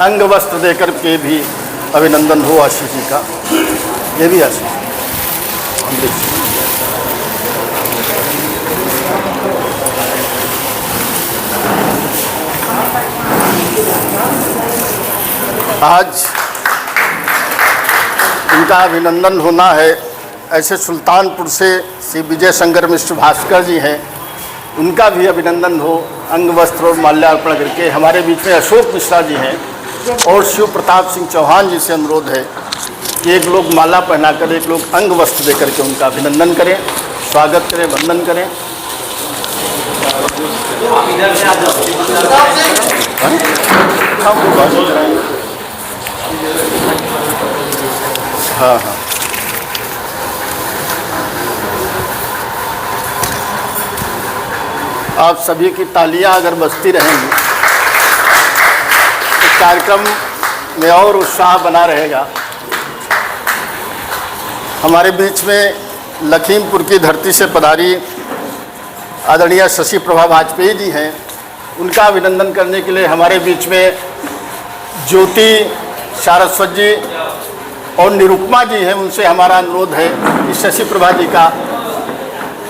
अंग वस्त्र देकर के भी अभिनंदन हो आशीष जी का। ये भी आशीष आज इनका अभिनंदन होना है। ऐसे सुल्तानपुर से श्री विजय शंकर मिश्र भास्कर जी हैं, उनका भी अभिनंदन हो अंग वस्त्र और माल्यार्पण करके। हमारे बीच में अशोक मिश्रा जी हैं और शिव प्रताप सिंह चौहान जी से अनुरोध है कि एक लोग माला पहनाकर, एक लोग अंग वस्त्र देकर के उनका अभिनंदन करें, स्वागत करें, वंदन करें। हाँ हाँ, आप सभी की तालियां अगर बजती रहेंगी तो कार्यक्रम में और उत्साह बना रहेगा। हमारे बीच में लखीमपुर की धरती से पधारी आदरणीय शशि प्रभा वाजपेयी जी हैं, उनका अभिनंदन करने के लिए हमारे बीच में ज्योति सारस्वत जी और निरुपमा जी हैं। उनसे हमारा अनुरोध है कि शशि प्रभा जी का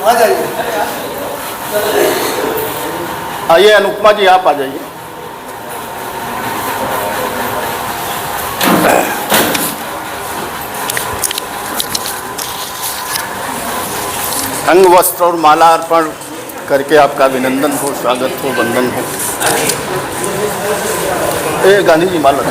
आ जाइए। आइए अनुपमा जी, आप आ जाइए। अंग वस्त्र और माला अर्पण करके आपका अभिनंदन हो, स्वागत हो, वंदन हो। ए गांधी जी माला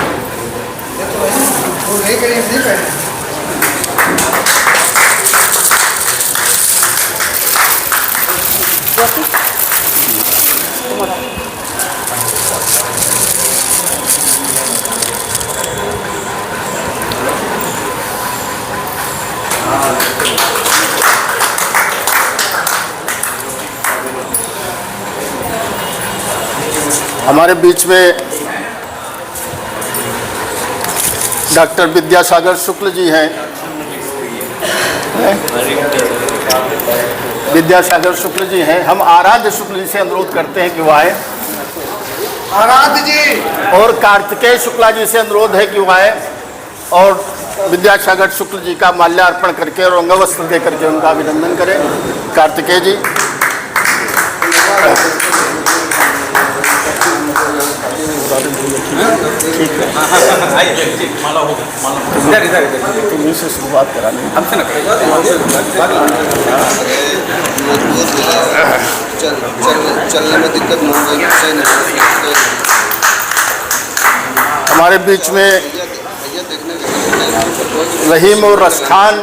हमारे बीच में डॉक्टर विद्यासागर शुक्ल जी हैं। विद्यासागर शुक्ल जी हैं। हम आराध्य शुक्ल जी से अनुरोध करते हैं कि वो आए। आराध्य जी और कार्तिकेय शुक्ला जी से अनुरोध है कि वो आए और विद्यासागर शुक्ल जी का माल्यार्पण करके और अंगवस्त्र दे करके उनका अभिनंदन करें। कार्तिकेय जी, ठीक है, तुम्हीं से शुरुआत करानी हमसे न चलने में दिक्कत न हो। हमारे बीच में रहीम और रसखान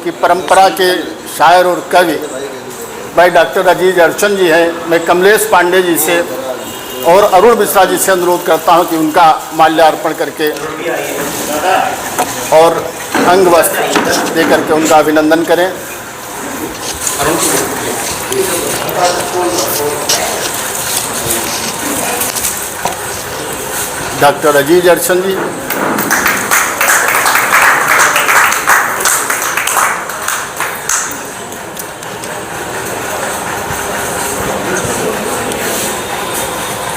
की परंपरा के शायर और कवि भाई डॉक्टर अजीज अर्चन जी हैं। मैं कमलेश पांडे जी से और अरुण मिश्रा जी से अनुरोध करता हूं कि उनका माल्यार्पण करके और अंग वस्त्र दे करके उनका अभिनंदन करें। डॉक्टर अजीज अर्चन जी,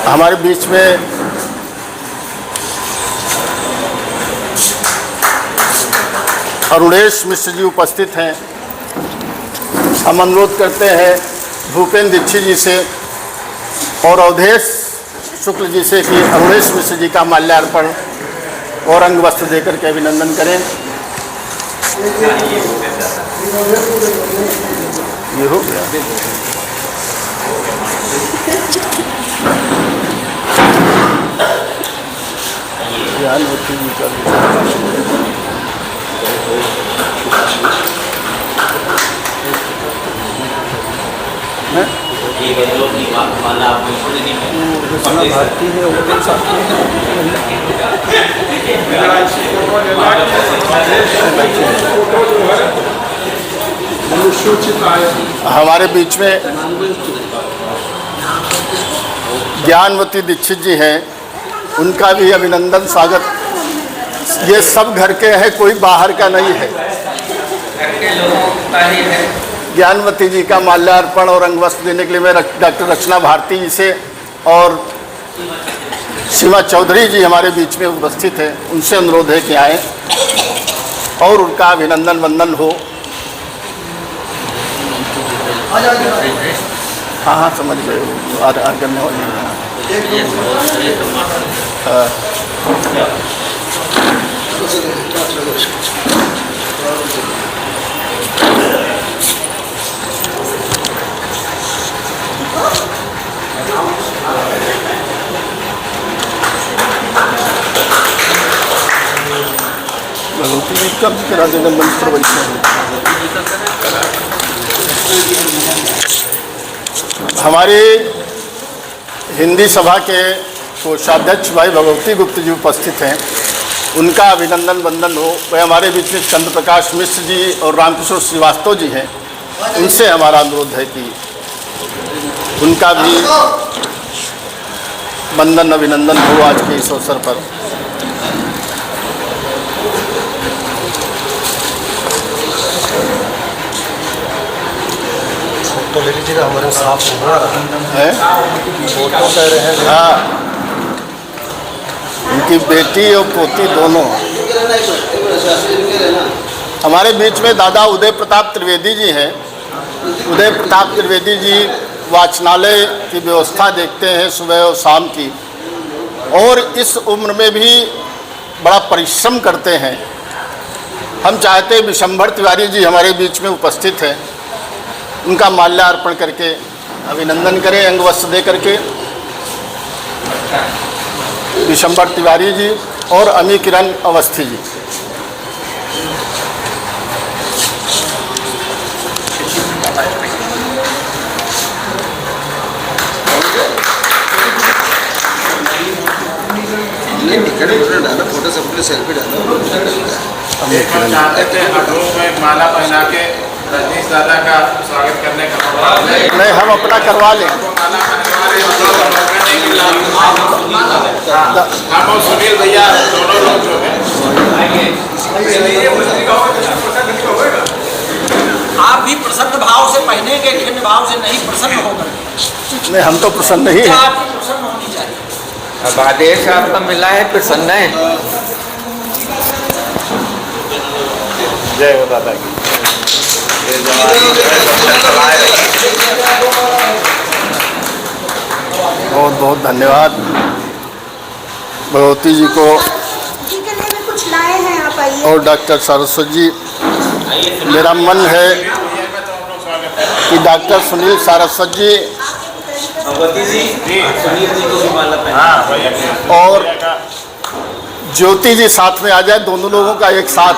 हमारे बीच में अरुणेश मिश्र जी उपस्थित हैं। हम अनुरोध करते हैं भूपेंद्र दीक्षित जी से और अवधेश शुक्ल जी से कि अरुणेश मिश्र जी का माल्यार्पण और अंग वस्त्र देकर के अभिनंदन करें। ये हो गया। ज्ञानवती जी का भारती है हमारे बीच में ज्ञानवती दीक्षित जी हैं, उनका भी अभिनंदन स्वागत। ये सब घर के हैं, कोई बाहर का नहीं है। ज्ञानवती जी का माल्यार्पण और अंग वस्त्र देने के लिए मैं डॉक्टर रचना भारती जी से और सीमा चौधरी जी हमारे बीच में उपस्थित हैं, उनसे अनुरोध है कि आए और उनका अभिनंदन वंदन हो। हाँ हाँ समझ गए, करने वाले भगवती जी कब करा देगा मंत्र वैसे। हमारी हिंदी सभा के कोषाध्यक्ष भाई भगवती गुप्त जी उपस्थित हैं, उनका अभिनंदन वंदन हो। वह हमारे बीच में चंद्र प्रकाश मिश्र जी और रामकिशोर श्रीवास्तव जी हैं, उनसे हमारा अनुरोध है कि उनका भी वंदन अभिनंदन हो आज के इस अवसर पर। तो ले लीजिएगा, हमारे साथ है फोटो कह रहे हैं। हाँ, उनकी बेटी और पोती दोनों। हमारे बीच में दादा उदय प्रताप त्रिवेदी जी हैं। उदय प्रताप त्रिवेदी जी वाचनालय की व्यवस्था देखते हैं सुबह और शाम की, और इस उम्र में भी बड़ा परिश्रम करते हैं। हम चाहते हैं विशंभर तिवारी जी हमारे बीच में उपस्थित हैं, उनका माल्यार्पण करके अभिनंदन करें अंग वस्त्र दे करके। विशंभर तिवारी जी और अमी किरण अवस्थी जी। फोटो सबके सेल्फी डालो। हम चाहते थे हाथों में माला पहना के रजनीश दादा का स्वागत करने का। नहीं, हम अपना करवा लें। माला हम और सुनील भैया दोनों लोग जो है आप भी प्रसन्न भाव से पहनेंगे, खिन्न भाव से नहीं, प्रसन्न होकर। नहीं, हम तो प्रसन्न ही हैं। आपकी प्रसन्न होनी चाहिए। अब आदेश आपका मिला है, प्रसन्न है। जय हो दादा की। बहुत बहुत धन्यवाद भगवती जी को कुछ लाए हैं, आप आइए। और डॉक्टर सरस्वती जी। मेरा मन है कि डॉक्टर सुनील सारस्वत जी और ज्योति जी साथ में आ जाए, दोनों लोगों का एक साथ।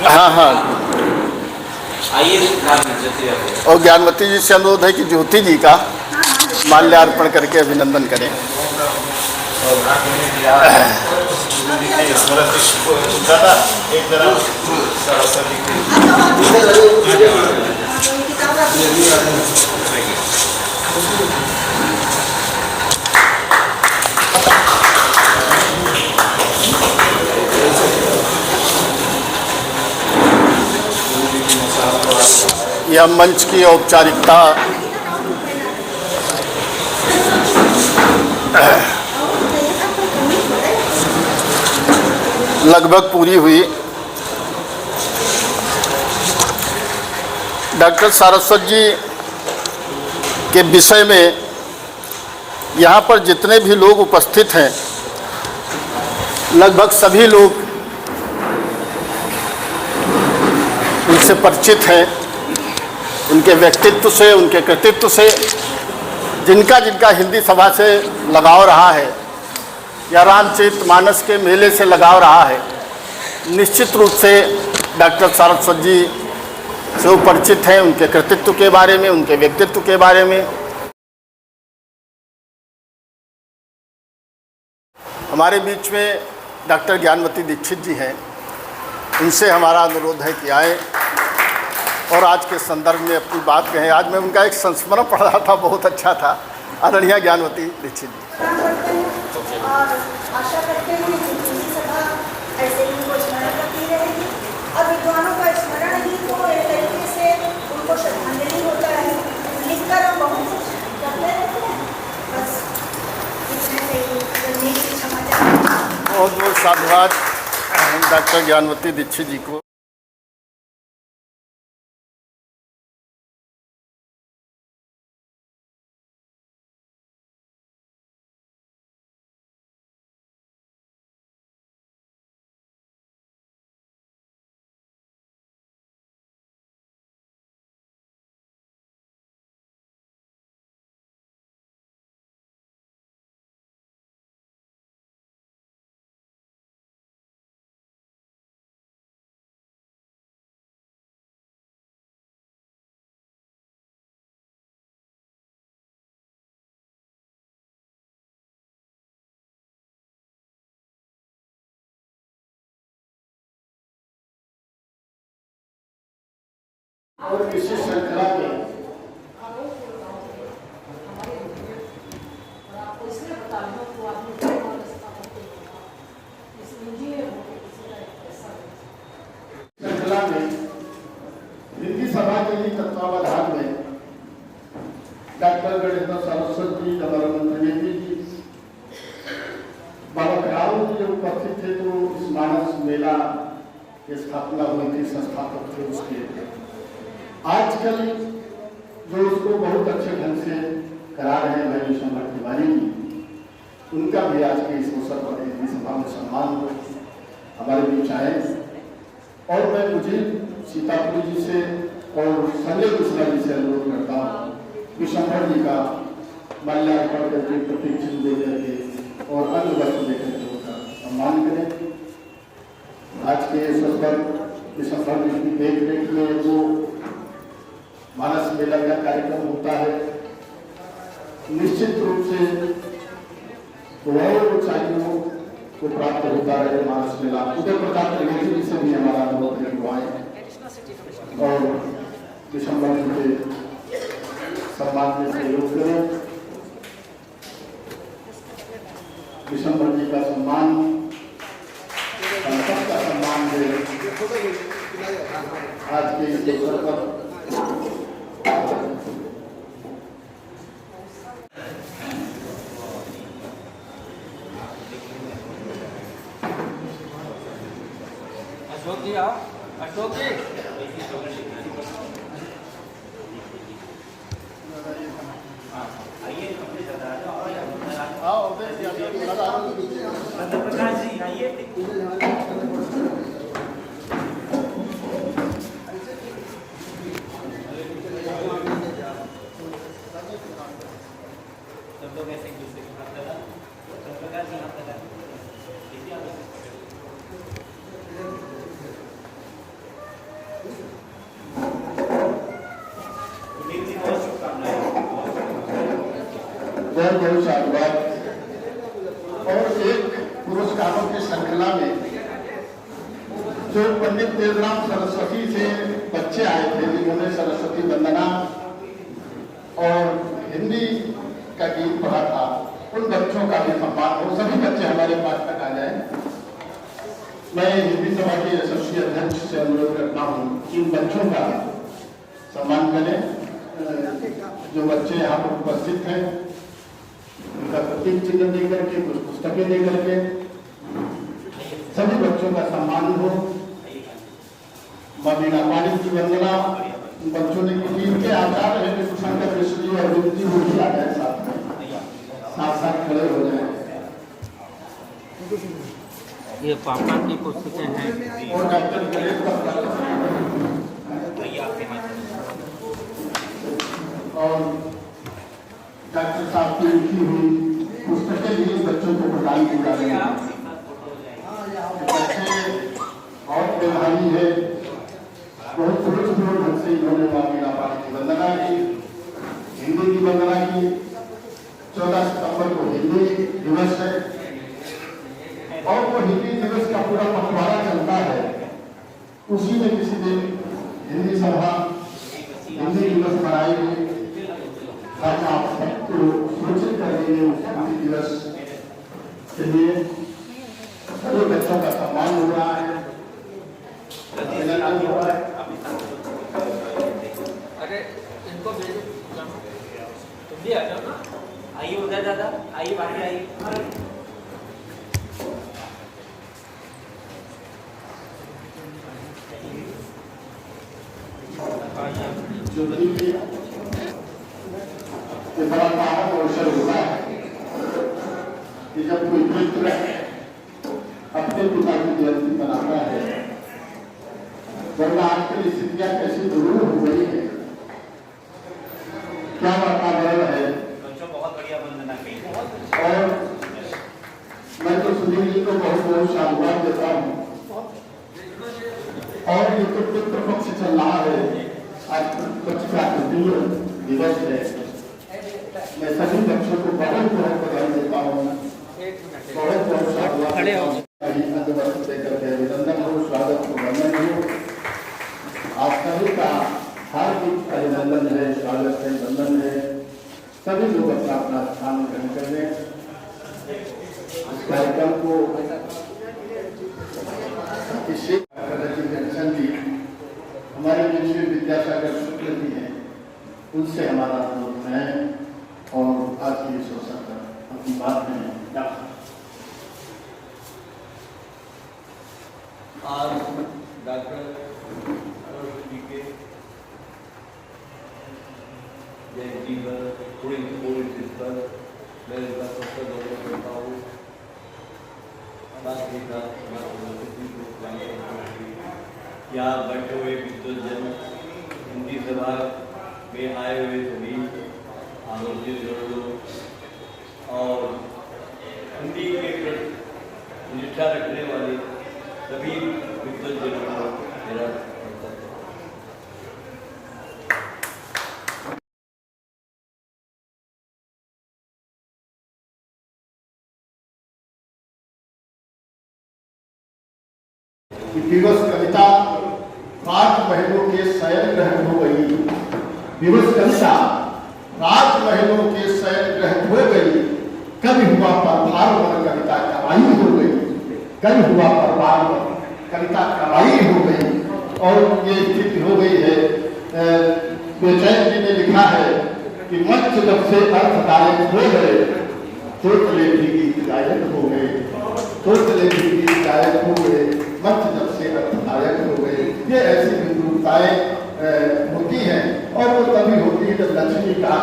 हाँ हाँ, और ज्ञानवती जी से अनुरोध है कि ज्योति जी का माल्यार्पण करके अभिनंदन करें। यह मंच की औपचारिकता लगभग पूरी हुई। डॉक्टर सारस्वत जी के विषय में यहाँ पर जितने भी लोग उपस्थित हैं, लगभग सभी लोग उनसे परिचित हैं, उनके व्यक्तित्व से, उनके कृतित्व से। जिनका जिनका हिंदी सभा से लगाव रहा है या रामचरितमानस के मेले से लगाव रहा है, निश्चित रूप से डॉक्टर सारस्वत जी से वो परिचित हैं, उनके कृतित्व के बारे में, उनके व्यक्तित्व के बारे में। हमारे बीच में डॉक्टर ज्ञानवती दीक्षित जी हैं, उनसे हमारा अनुरोध है कि आए और आज के संदर्भ में अपनी बात कहें। आज मैं उनका एक संस्मरण पढ़ रहा था, बहुत अच्छा था। आदरणीय ज्ञानवती दीक्षित जी। और आशा करते हैं कि हिंदी सभा ऐसे ही उनको स्मरण करती रहेगी और विद्वानों का स्मरण ही तो एक तरीके से उनको श्रद्धांजलि होता है। लिखकर हम बहुत कुछ करते रहते हैं, बस साधुवाद डॉक्टर ज्ञानवती दीक्षित जी को। और इसी श्रृंखला में हिंदी सभा के लिए तत्वावधान में डॉक्टर गणेश सरस्वती जी, हमारे मंत्री जी, बाबा खड़ाऊ जी जब उपस्थित थे तो इस मानस मेला की स्थापना हुई थी, संस्थापक थे उसके। आजकल जो उसको बहुत अच्छे ढंग से करा रहे हैं भाई शंकर तिवारी जी, उनका भी आज के इस अवसर पर हिंदी सभा में सम्मान हो हमारे बीच आए। और मैं मुझे सीतापुरी जी से और संजय मिश्रा जी से अनुरोध करता हूँ कि शंकर जी का माल्यार्पण करके प्रतीक चिन्ह दे करके और अन्य वस्तु देकर के उनका सम्मान करें। आज के इस अवसर शंकर जी की देख रेख में वो मानस मेला का कार्यक्रम होता है, निश्चित रूप से बहुत ऊंचाइयों को प्राप्त होता रहे मानस मेला। उदय प्रताप त्रिवेदी जी से भी हमारा अनुरोध हुआ है और दिसंबर के सम्मान में सहयोग करें। दिसंबर जी का सम्मान, सबका सम्मान दे। आज के इस अवसर पर अशोक जी आओ, अशोक जी। बहुत बहुत साधुवाद। और एक पुरस्कारों की श्रृंखला में जो पंडित देवराम सरस्वती से बच्चे आए थे जिन्होंने सरस्वती वंदना और हिंदी का गीत पढ़ा था, उन बच्चों का भी सम्मान हो। सभी बच्चे हमारे पास तक आ जाए। मैं हिंदी सभा के यशस्वी अध्यक्ष से अनुरोध करता हूँ कि इन बच्चों का सम्मान करें। जो बच्चे यहाँ पर उपस्थित हैं उनका प्रतीक चिन्ह देकर के, कुछ पुस्तकें देकर के सभी बच्चों का सम्मान हो। मीना पाणी की वंदना बच्चों ने की। इनके आचार्य है शंकर मिश्र जी और जी वो भी आ जाए साथ में, साथ साथ खड़े हो जाए। ये पापा की पुस्तकें हैं और डॉक्टर गणेश और डॉक्टर साहब की लिखी हुई पुस्तकें भी बच्चों को प्रदान की जा रही हैं। बच्चे और प्रभावी है, बहुत सुरक्षित ढंग से इन्होंने मीना पाणी की वंदना की, हिंदी की वंदना की। 14 सितंबर को हिंदी दिवस है और वो हिंदी दिवस का पूरा पखवाड़ा चलता है। उसी में किसी दिन हिंदी सभा हिंदी दिवस मनाएगी ताकि आप सबको सूचित कर देंगे उस हिंदी दिवस के लिए। सभी बच्चों का सम्मान हो रहा है, अभिनंदन हो रहा है। अरे इनको भेजो, तुम भी आ जाओ ना। आइए उधर दादा, आइए बाहर आइए। जो दिन भी ये बड़ा महान अवसर हुआ है कि जब कोई मित्र अपने पिता की जयंती मनाता है, वरना आजकल स्थितियां कैसी दुरूह हो गई है, क्या वातावरण है। बहुत बढ़िया वंदना की। और मैं तो सुनील जी को बहुत बहुत साधुवाद देता हूँ। और ये तो पितृ पक्ष चल रहा है, आज पक्ष का तृतीय दिवस है। मैं सभी बच्चों को बहुत बहुत बधाई देता हूँ, बहुत बहुत साधुवाद देकर के अभिनंदन हो, स्वागत को वंदन हो। आप सभी का हार्दिक अभिनंदन है, स्वागत है, वंदन है। सभी लोग अपना अपना स्थान ग्रहण कर लें। इस कार्यक्रम को जी हमारे बीच में विद्यासागर शुक्ल जी हैं, उनसे हमारा अनुरोध है और आज की इस अवसर पर अपनी बात में आज डॉक्टर के जयंती पर थोड़ी पर मैं इनका सबसे गौरव करता हूँ। साथ ही यहाँ बैठे हुए विद्वजन, हिंदी सभा में आए हुए सभी आमंत्रित लोग और हिंदी के प्रति निष्ठा रखने वाले सभी विद्वजनों को मेरा दिवस कविता 5 महलों के शयन ग्रहण हो गई। दिवस कविता 5 महलों के शयन ग्रहण हो गई। कभी हुआ परभार वर कविता कमाई हो गई। कभी हुआ परभार वर कविता कमाई हो गई। और ये स्थिति हो गई है। बेचैन जी ने लिखा है कि मंच जब से अर्थदायक हो गए, चोटले भी गीत गायक हो गए। चोटले भी गीत गायक हो गए, मंच जब से अर्थदायक हो गए। ये ऐसी विद्रुपताएं होती हैं और वो तभी होती है जब लक्ष्मी का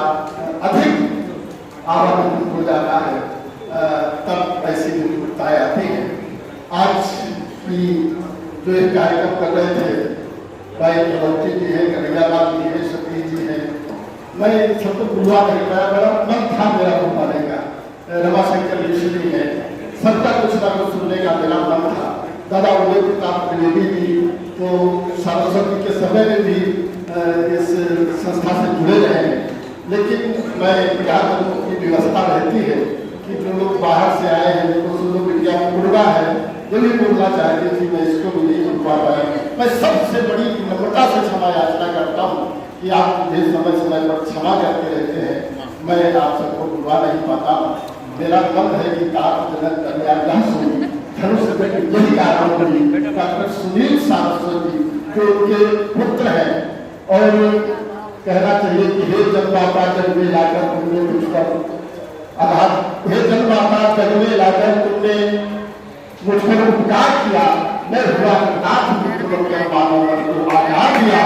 अधिक आवागमन हो जाता है, तब ऐसी विद्रुपताएं आती हैं। आज की जो एक कार्यक्रम कर रहे थे, भाई कलौटी जी हैं, कन्हैयालाल जी हैं, सतीश जी हैं, मैं सबको बुलवा नहीं पाया, बड़ा मन था मेरा बुलवाने का। रमाशंकर मिश्री है, सबका कुछ ना कुछ सुनने का मेरा मन था। दादा उदय प्रताप द्विवेदी जी तो सरस्वती के समय में भी इस संस्था से जुड़े रहे हैं, लेकिन मैं यहाँ की व्यवस्था रहती है कि जो लोग बाहर से आए हैं, जिनको सुनो विज्ञान पूर्वा है, जो भी बोलना चाहती थी, मैं इसको भी नहीं बोल पा पाया। मैं सबसे बड़ी नम्रता से क्षमा याचना करता हूँ कि आप मुझे समय समय पर क्षमा करते रहते हैं, मैं आप सबको बुलवा नहीं पाता हूँ। मेरा मन है कि आप जनक कन्या सुनी धनुष यही कारण हुई। डॉक्टर सुनील सारस्वती जो उनके पुत्र हैं, और कहना चाहिए कि हे जन्मदाता जग में लाकर तुमने मुझ पर आधार, हे जन्मदाता जग में लाकर तुमने मुझ पर उपकार किया, मैं हुआ नाथ मित्रों के मानव को आधार दिया।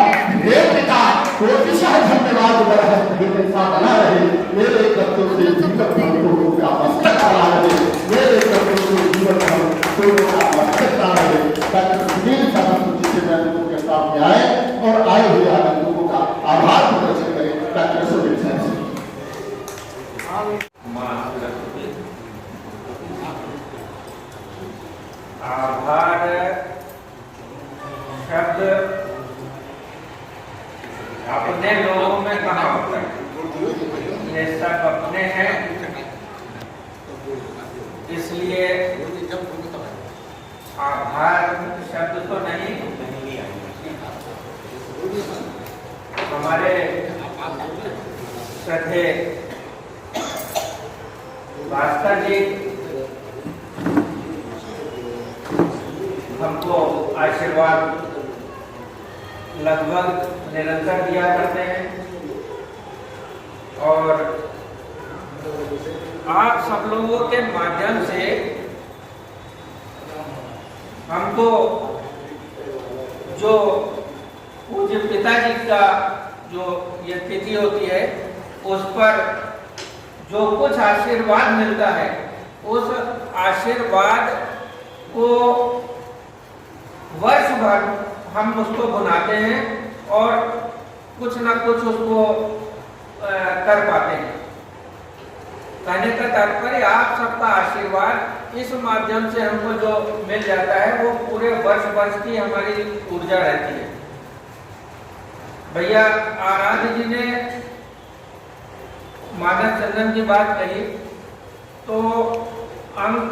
हे पिता को विशाल धन्यवाद बना रहे, मेरे कर्तव्यों से जीवन भर का मस्तक बना रहे, मेरे कर्तव्यों से जीवन भर का मस्तक बना रहे। डॉक्टर सुनील सारस्वती से मैं लोगों के सामने आए और आए हुए आनंद लोगों का आभार प्रदर्शन करें। डॉक्टर सुनील सारस्वती आभार शब्द अपने लोगों में कहाँ होता है, ये सब अपने हैं, इसलिए आभार शब्द तो नहीं। हमारे श्रद्धे भास्कर जी हमको आशीर्वाद लगभग निरंतर दिया करते हैं, और आप सब लोगों के माध्यम से हमको जो पूज्य पिताजी का जो ये तिथि होती है उस पर जो कुछ आशीर्वाद मिलता है उस आशीर्वाद को वर्ष भर हम उसको बुनाते हैं और कुछ ना कुछ उसको कर पाते हैं। कहने का तात्पर्य आप सबका आशीर्वाद इस माध्यम से हमको जो मिल जाता है वो पूरे वर्ष की हमारी ऊर्जा रहती है। भैया आराध्य जी ने मानव चंदन की बात कही तो अंक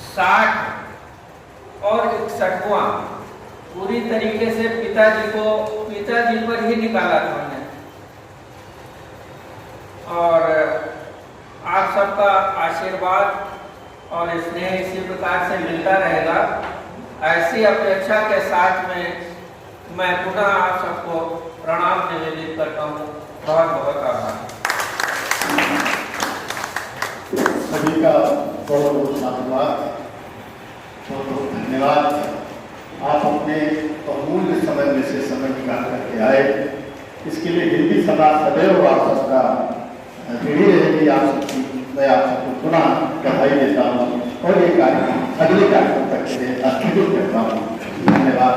60 और 61वां पूरी तरीके से पिताजी पर ही निकाला था हमने। और आप सबका आशीर्वाद और स्नेह इसी प्रकार से मिलता रहेगा। ऐसी अपेक्षा के साथ में मैं पुनः आप सबको प्रणाम निवेदित करता हूँ। बहुत बहुत आभार। सभी का बहुत बहुत आशीर्वाद, बहुत बहुत धन्यवाद। आप अपने अमूल्य समय में से समय निकाल करके आए, इसके लिए हिंदी समाज सदैव आप सबका ऋणी रहेगी। आप सबकी मैं आप सबको पुनः बधाई देता हूँ और ये कार्यक्रम अगले कार्यक्रम तक के लिए स्थगित करता हूँ। धन्यवाद।